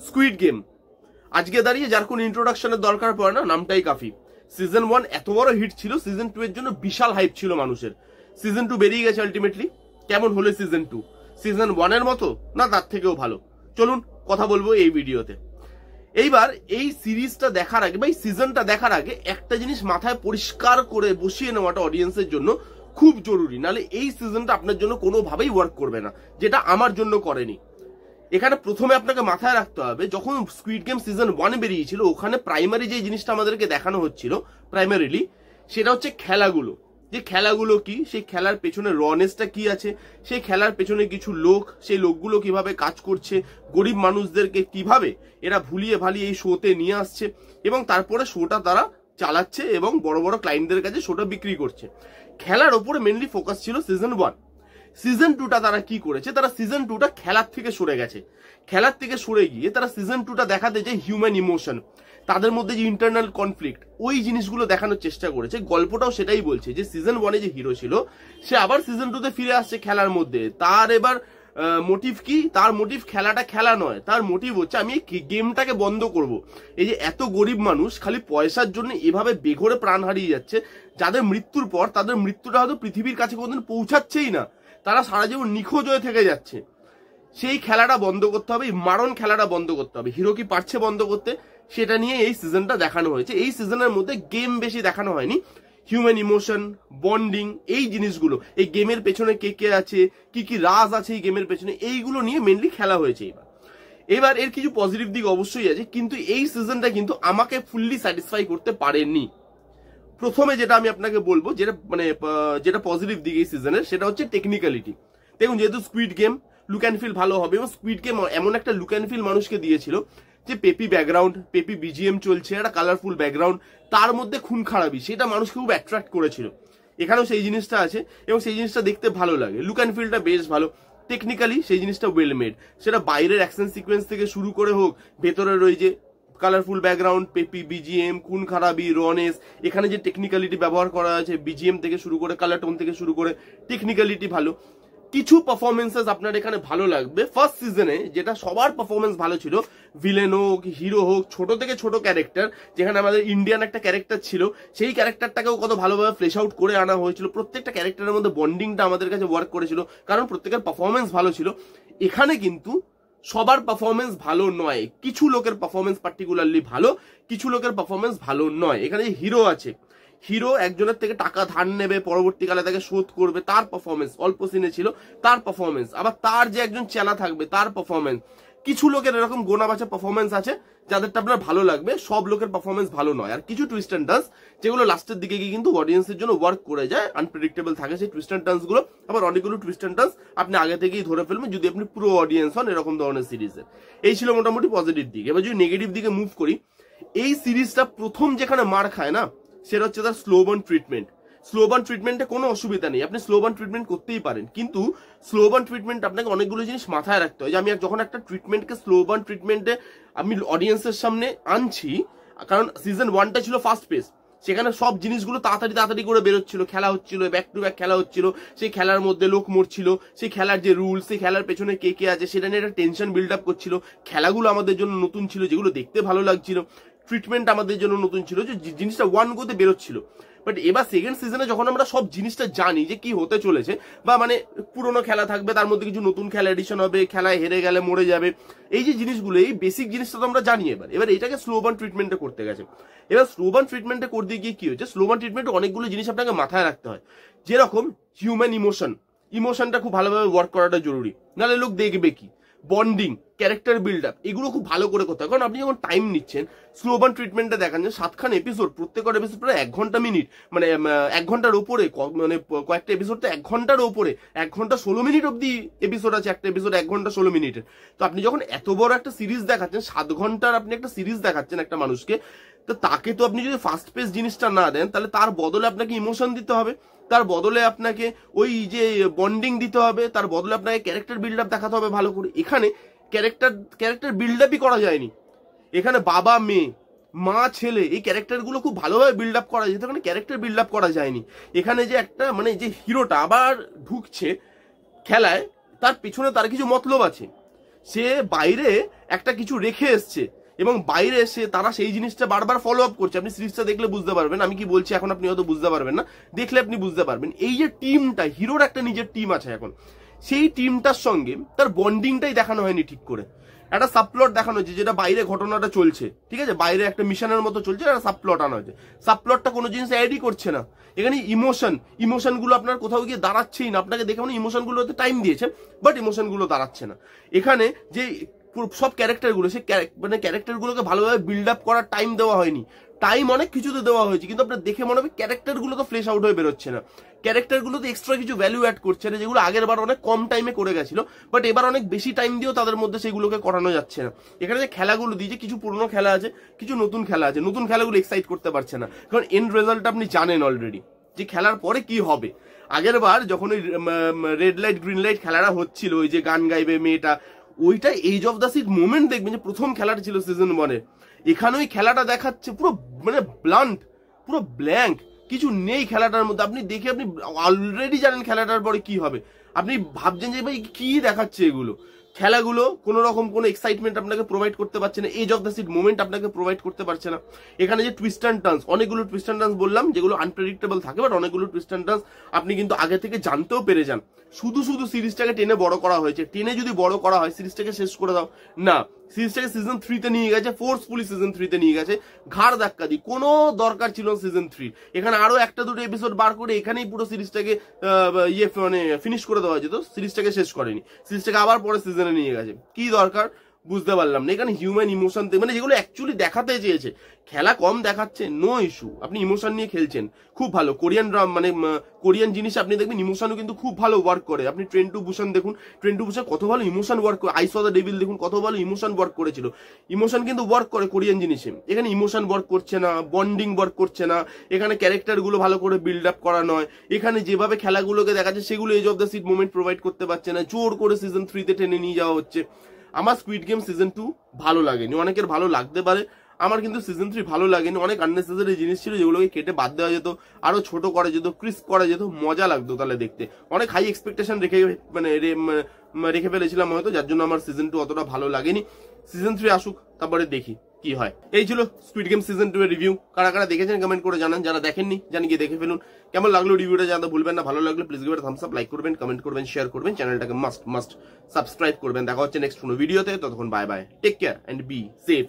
Squid game আজকে দাঁড়িয়ে যার কোনো ইন্ট্রোডাকশনের দরকার পড়ে না, নামটাই কাফি। সিজন 1 এত বড় হিট ছিল, সিজন 2 এর জন্য বিশাল হাইপ ছিল মানুষের। সিজন 2 বেরিয়ে গেছে আলটিমেটলি। কেমন হলো সিজন 2? সিজন 1 এর মতো না তার থেকেও ভালো? চলুন কথা বলবো এই ভিডিওতে। এইবার এই সিরিজটা দেখার আগে বা এই সিজনটা দেখার আগে একটা জিনিস মাথায় পরিষ্কার করে বসিয়ে নেওয়াটা অডিয়েন্সের জন্য খুব জরুরি, নাহলে এই সিজনটা আপনার জন্য কোনোভাবেই ওয়ার্ক করবে না, যেটা আমার জন্য করেনি। এখানে প্রথমে আপনাকে মাথায় রাখতে হবে, যখন স্কুইড গেম সিজন 1 বেরিয়েছিল ওখানে প্রাইমারি যে জিনিসটা আমাদেরকে দেখানো হচ্ছিল প্রাইমারিলি, সেটা হচ্ছে খেলাগুলো। যে খেলাগুলো কি, সেই খেলার পেছনে রনেসটা কি আছে, সেই খেলার পেছনে কিছু লোক, সেই লোকগুলো কিভাবে কাজ করছে, গরিব মানুষদেরকে কিভাবে এরা ভুলিয়ে ভালিয়ে এই শোতে নিয়ে আসছে, এবং তারপরে শোটা তারা চালাচ্ছে এবং বড় বড় ক্লায়েন্টদের কাছে শোটা বিক্রি করছে। খেলার ওপরে মেনলি ফোকাস ছিল সিজন 1। সিজন 2টা তারা কি করেছে, তারা সিজন 2টা খেলার থেকে সরে গেছে। খেলার থেকে সরে গিয়ে তারা সিজন 2টা দেখাতে যে হিউম্যান ইমোশন, তাদের মধ্যে যে ইন্টারনাল কনফ্লিক্ট, ওই জিনিসগুলো দেখানোর চেষ্টা করেছে। গল্পটাও সেটাই বলছে যে সিজন 1-এ যে হিরো ছিল সে আবার সিজন 2-তে ফিরে আসছে খেলার মধ্যে। তার এবার মোটিভ কি? তার মোটিভ খেলাটা খেলা নয়, তার মোটিভ হচ্ছে আমি গেমটাকে বন্ধ করব। এই যে এত গরিব মানুষ খালি পয়সার জন্য এভাবে বেঘরে প্রাণ হারিয়ে যাচ্ছে, যাদের মৃত্যুর পর তাদের মৃত্যুটা হয়তো পৃথিবীর কাছে কোনোদিন পৌঁছাচ্ছেই না, তারা সারা জীবন নিখোঁজ হয়ে থেকে যাচ্ছে। সেই খেলাটা বন্ধ করতে হবে, মারণ খেলাটা বন্ধ করতে হবে। হিরো কি পারছে বন্ধ করতে, সেটা নিয়ে এই সিজনটা দেখানো হয়েছে। এই সিজনের মধ্যে গেম বেশি দেখানো হয়নি, হিউম্যান ইমোশন, বন্ডিং, এই জিনিসগুলো, এই গেমের পেছনে কে কে আছে, কি কি রাজ আছে এই গেমের পেছনে, এইগুলো নিয়ে মেনলি খেলা হয়েছে। এবার এর কিছু পজিটিভ দিক অবশ্যই আছে, কিন্তু এই সিজনটা কিন্তু আমাকে ফুললি স্যাটিসফাই করতে পারেনি। প্রথমে যেটা আমি আপনাকে বলবো, যেটা পজিটিভ দিক এই সিজনের, সেটা হচ্ছে টেকনিক্যালিটি। দেখুন, যেহেতু squid game, look and feel ভালো হবে, এবং স্কুইড গেম এমন একটা লুক অ্যান্ড ফিল মানুষকে দিয়েছিল যে পেপি ব্যাকগ্রাউন্ড, পেপি বিজিএম চলছে, একটা কালারফুল ব্যাকগ্রাউন্ড, তার মধ্যে খুন খারাপি, সেটা মানুষকে খুব অ্যাট্রাক্ট করেছিল। এখানেও সেই জিনিসটা আছে এবং সেই জিনিসটা দেখতে ভালো লাগে। লুক অ্যান্ড ফিলটা বেশ ভালো, টেকনিক্যালি সেই জিনিসটা ওয়েল মেড। সেটা বাইরের অ্যাকশন সিকোয়েন্স থেকে শুরু করে হোক, ভেতরের ওই যে কালারফুল ব্যাকগ্রাউন্ড, পেপি বিজিএম, খুন খারাপি, রনেস, এখানে যে টেকনিক্যালিটি ব্যবহার করা আছে, বিজিএম থেকে শুরু করে কালার টোন থেকে শুরু করে টেকনিক্যালিটি ভালো। কিছু পারফরমেন্সেস আপনার এখানে ভালো লাগবে। ফার্স্ট সিজনে যেটা সবার পারফরমেন্স ভালো ছিল, ভিলেন হোক, হিরো হোক, ছোট থেকে ছোট ক্যারেক্টার, যেখানে আমাদের ইন্ডিয়ান একটা ক্যারেক্টার ছিল, সেই ক্যারেক্টারটাকেও কত ভালোভাবে ফ্লেশ আউট করে আনা হয়েছিল। প্রত্যেকটা ক্যারেক্টারের মধ্যে বন্ডিংটা আমাদের কাছে ওয়ার্ক করেছিল, কারণ প্রত্যেকের পারফরমেন্স ভালো ছিল। এখানে কিন্তু সবার পারফরমেন্স ভালো নয়, কিছু লোকের পারফরমেন্স পার্টিকুলারলি ভালো, কিছু লোকের পারফরমেন্স ভালো নয়। এখানে হিরো আছে, হিরো একজনের থেকে টাকা ধার নেবে, পরবর্তীকালে তাকে শোধ করবে, তার পারফরমেন্স অল্প সিনে ছিল, তার পারফরমেন্স। আবার তার যে একজন চেলা থাকবে, তার পারফরমেন্স। কিছু লোকের এরকম গোনা বাছা পারফরমেন্স আছে যাদেরটা আপনার ভালো লাগবে, সব লোকের পারফরমেন্স ভালো নয়। আর কিছু টুইস্ট অ্যান্ড টার্নস যেগুলো লাস্টের দিকে গিয়ে কিন্তু অডিয়েন্সের জন্য ওয়ার্ক করে যায়, আনপ্রেডিক্টেবল থাকে সেই টুইস্ট অ্যান্ড টার্নস গুলো। আবার অনেকগুলো টুইস্ট অ্যান্ড টার্নস আপনি আগে থেকেই ধরে ফেলবেন যদি আপনি পুরো অডিয়েন্স হন এরকম ধরনের সিরিজের। এই ছিল মোটামুটি পজিটিভ দিক। এবার যদি নেগেটিভ দিকে মুভ করি, এই সিরিজটা প্রথম যেখানে মার খায় না, সেটা হচ্ছে তার slow burn treatment. Slow burn ট্রিটমেন্টে কোনো অসুবিধা নেই, আপনি স্লো বার্ন ট্রিটমেন্ট করতেই পারেন, কিন্তু স্লো বার্ন ট্রিটমেন্ট আপনাকে অনেকগুলো জিনিস মাথায় রাখতে হয়। যে আমি যখন একটা ট্রিটমেন্টকে স্লো বার্ন ট্রিটমেন্টে আমি অডিয়েন্সের সামনে আনছি, কারণ সিজন 1টা ছিল ফাস্ট পেস, সেখানে সব জিনিসগুলো তাড়াতাড়ি করে বেরোচ্ছিল, খেলা হচ্ছিল, ব্যাক টু ব্যাক খেলা হচ্ছিল, সেই খেলার মধ্যে লোক মরছিল, সেই খেলার যে রুলস, সেই খেলার পেছনে কে কে আছে সেটা নিয়ে একটা টেনশন বিল্ড আপ করছিল। খেলাগুলো আমাদের জন্য নতুন ছিল, যেগুলো দেখতে ভালো লাগছিল। ট্রিটমেন্ট আমাদের জন্য নতুন ছিল, যে জিনিসটা 1 গোতে বেরোচ্ছিল। বাট এবার সেকেন্ড সিজনে যখন আমরা সব জিনিসটা জানি যে কি হতে চলেছে, বা পুরোনো খেলা থাকবে, তার মধ্যে কিছু নতুন খেলা এডিশন হবে, খেলায় হেরে গেলে মরে যাবে, এই যে জিনিসগুলো, এই বেসিক জিনিসটা তো আমরা জানি। এবার এটাকে স্লো বার্ন ট্রিটমেন্টে করতে গেছে। এবার স্লো বার্ন ট্রিটমেন্টে করতে গিয়ে কি হচ্ছে, স্লো বার্ন ট্রিটমেন্টে অনেকগুলো জিনিস আপনাকে মাথায় রাখতে হয়। যেরকম হিউম্যান ইমোশনটা খুব ভালোভাবে ওয়ার্ক করাটা জরুরি, নাহলে লোক দেখবে কি। বন্ডিং, ক্যারেক্টার বিল্ড আপ, এগুলো খুব ভালো করে করতে হয়। কারণ আপনি যখন টাইম নিচ্ছেন, স্লো বার্ন ট্রিটমেন্টে দেখান যে 7খান এপিসোড, প্রত্যেকটা এপিসোড প্রায় 1 ঘন্টা মিনিট, 1 ঘন্টার উপরে, কয়েকটা এপিসোড তো 1 ঘন্টার উপরে, 1 ঘন্টা 16 মিনিট অব্দি এপিসোড আছে, একটা এপিসোড 1 ঘন্টা 16 মিনিটের। তো আপনি যখন এত বড় একটা সিরিজ দেখাচ্ছেন, 7 ঘন্টার আপনি একটা সিরিজ দেখাচ্ছেন একটা মানুষকে, তো তাকে তো আপনি যদি ফাস্ট পেস জিনিসটা না দেন, তাহলে তার বদলে আপনাকে ইমোশন দিতে হবে, তার বদলে আপনাকে ওই যে বন্ডিং দিতে হবে, তার বদলে আপনাকে ক্যারেক্টার বিল্ড আপ দেখাতে হবে ভালো করে। এখানে ক্যারেক্টার বিল্ড আপই করা যায়নি। এখানে বাবা মেয়ে, মা ছেলে, এই ক্যারেক্টারগুলো খুব ভালোভাবে বিল্ড আপ করা যেত, এখানে ক্যারেক্টার বিল্ড আপ করা যায়নি। এখানে যে একটা যে হিরোটা আবার ঢুকছে খেলায়, তার পিছনে তার কিছু মতলব আছে, সে বাইরে একটা কিছু রেখে এসছে এবং বাইরে এসে তারা সেই জিনিসটা বারবার ফলো আপ করছে। আপনি সিরিজটা দেখলে বুঝতে পারবেন, আমি কি বলছি এখন আপনি হয়তো বুঝতে পারবেন না, দেখলে আপনি বুঝতে পারবেন। এই যে টিমটা, হিরোর একটা নিজের টিম আছে এখন, সেই টিমটার সঙ্গে তার বন্ডিংটাই দেখানো হয়নি ঠিক করে। একটা সাবপ্লট দেখানো হয়েছে যেটা বাইরে ঘটনাটা চলছে, ঠিক আছে, বাইরে একটা মিশনের মতো চলছে, একটা সাবপ্লট আনা হয়েছে। সাবপ্লটটা কোনো জিনিস অ্যাডই করছে না। এখানে ইমোশনগুলো আপনার কোথাও গিয়ে দাঁড়াচ্ছেই না। আপনাকে দেখে মানে ইমোশনগুলোতে টাইম দিয়েছে, বাট ইমোশনগুলো দাঁড়াচ্ছে না। এখানে যে সব ক্যারেক্টারগুলো, সেই মানে ক্যারেক্টারগুলোকে ভালোভাবে বিল্ড আপ করার টাইম দেওয়া হয়নি। টাইম অনেক কিছুতে দেওয়া হয়েছে, কিন্তু আপনার দেখে মনে হবে ক্যারেক্টারগুলো তো ফ্লেশ আউট হয়ে বেরোচ্ছে না, ক্যারেক্টারগুলো তো এক্সট্রা কিছু ভ্যালু অ্যাড করছে না, যেগুলো আগের বার অনেক কম টাইমে করে গেছিল, বাট এবার অনেক বেশি টাইম দিয়েও তাদের মধ্যে সেগুলোকে করানো যাচ্ছে না। এখানে যে খেলাগুলো দিয়েছে, কিছু পুরনো খেলা আছে, কিছু নতুন খেলা আছে, নতুন খেলাগুলো এক্সাইট করতে পারছে না, কারণ এন্ড রেজাল্ট আপনি জানেন অলরেডি যে খেলার পরে কি হবে। আগের বার যখন ওই রেড লাইট গ্রিন লাইট খেলাটা হচ্ছিল, ওই যে গান গাইবে মেয়েটা, ওইটা edge of the seat moment দেখবেন যে প্রথম খেলাটা ছিল সিজন 1-এর। এখানে ওই খেলাটা দেখাচ্ছে পুরো মানে ব্লান্ট, পুরো ব্ল্যাঙ্ক, কিছু নেই খেলাটার মধ্যে। আপনি দেখে আপনি অলরেডি জানেন খেলাটার পরে কি হবে, আপনি ভাবছেন যে ভাই কি দেখাচ্ছে এগুলো। খেলাগুলো কোনো রকম কোনো এক্সাইটমেন্ট আপনাকে প্রোভাইড করতে পারছে না, edge of the seat moment আপনাকে প্রোভাইড করতে পারছে না। এখানে যে টুইস্ট অ্যান্ড টার্নস, অনেকগুলো টুইস্ট অ্যান্ড টার্নস বললাম যেগুলো আনপ্রেডিক্টেবল থাকে, বাট অনেকগুলো টুইস্ট অ্যান্ড টার্নস আপনি কিন্তু আগে থেকে জানতেও পেরে যান। শুধু সিরিজটাকে টেনে বড় করা হয়েছে। টেনে যদি বড় করা হয় সিরিজটাকে শেষ করে দাও না, সিরিজটাকে সিজন 3-তে নিয়ে গেছে, ফোর্সফুলি সিজন 3-তে নিয়ে গেছে, ঘাড় ধাক্কা দিয়ে। কোনো দরকার ছিল সিজন 3, এখানে আরো একটা দুটো এপিসোড বার করে এখানেই পুরো সিরিজটাকে মানে ফিনিশ করে দেওয়া যেত। সিরিজটাকে শেষ করেনি, সিরিজটাকে আবার পরে সিজনে নিয়ে গেছে, কি দরকার বুঝতে পারলাম না। এখানে হিউম্যান ইমোশন মানে যেগুলো অ্যাকচুয়ালি দেখাতে চেয়েছে, খেলা কম দেখাচ্ছে, নো ইস্যু, আপনি ইমোশন নিয়ে খেলছেন, খুব ভালো। কোরিয়ান মানে কোরিয়ান জিনিস আপনি দেখবেন ইমোশনও কিন্তু খুব ভালো ওয়ার্ক করে। আপনি ট্রেন টু বুসান দেখুন, ট্রেন টু বুসান কত ভালো ইমোশন ওয়ার্ক করে। আইস অফ দ্য ডেভিল দেখুন, কত ভালো ইমোশন ওয়ার্ক করেছিল। ইমোশন কিন্তু ওয়ার্ক করে কোরিয়ান জিনিসে, এখানে ইমোশন ওয়ার্ক করছে না, বন্ডিং ওয়ার্ক করছে না, এখানে ক্যারেক্টারগুলো ভালো করে বিল্ড আপ করা নয়। এখানে যেভাবে খেলাগুলোকে দেখাচ্ছে সেগুলো edge of the seat moment provide করতে পারছে না, জোর করে সিজন 3-তে টেনে নিয়ে যাওয়া হচ্ছে। আমার স্কুইড গেম সিজন 2 ভালো লাগেনি, অনেকের ভালো লাগতে পারে, আমার কিন্তু সিজন 3 ভালো লাগেনি। অনেক আননেসেসারি জিনিস ছিল যেগুলোকে কেটে বাদ দেওয়া যেত, আরো ছোট করা যেত, ক্রিস্প করা যেত, মজা লাগতো তাহলে দেখতে। অনেক হাই এক্সপেকটেশন রেখে ফেলেছিলাম হয়তো, যার জন্য আমার সিজন 2 অতটা ভালো লাগেনি। সিজন 3 আসুক, তারপরে দেখি কি হয়। এই ছিল স্কুইড গেম সিজন 2 এর রিভিউ। কারা কারা দেখেছেন কমেন্ট করে জানান, যারা দেখেননি জানি গিয়ে দেখে ফেলুন। কেমন লাগলো রিভিউটা জানাতে ভুলবেন না। ভালো লাগলে please give it thumbs up, like করবেন, কমেন্ট করবেন, শেয়ার করবেন, চ্যানেলটাকে মাস্ট সাবস্ক্রাইব করবেন। দেখা হচ্ছে নেক্সট কোনো ভিডিওতে, ততক্ষণ bye bye, take care and be safe.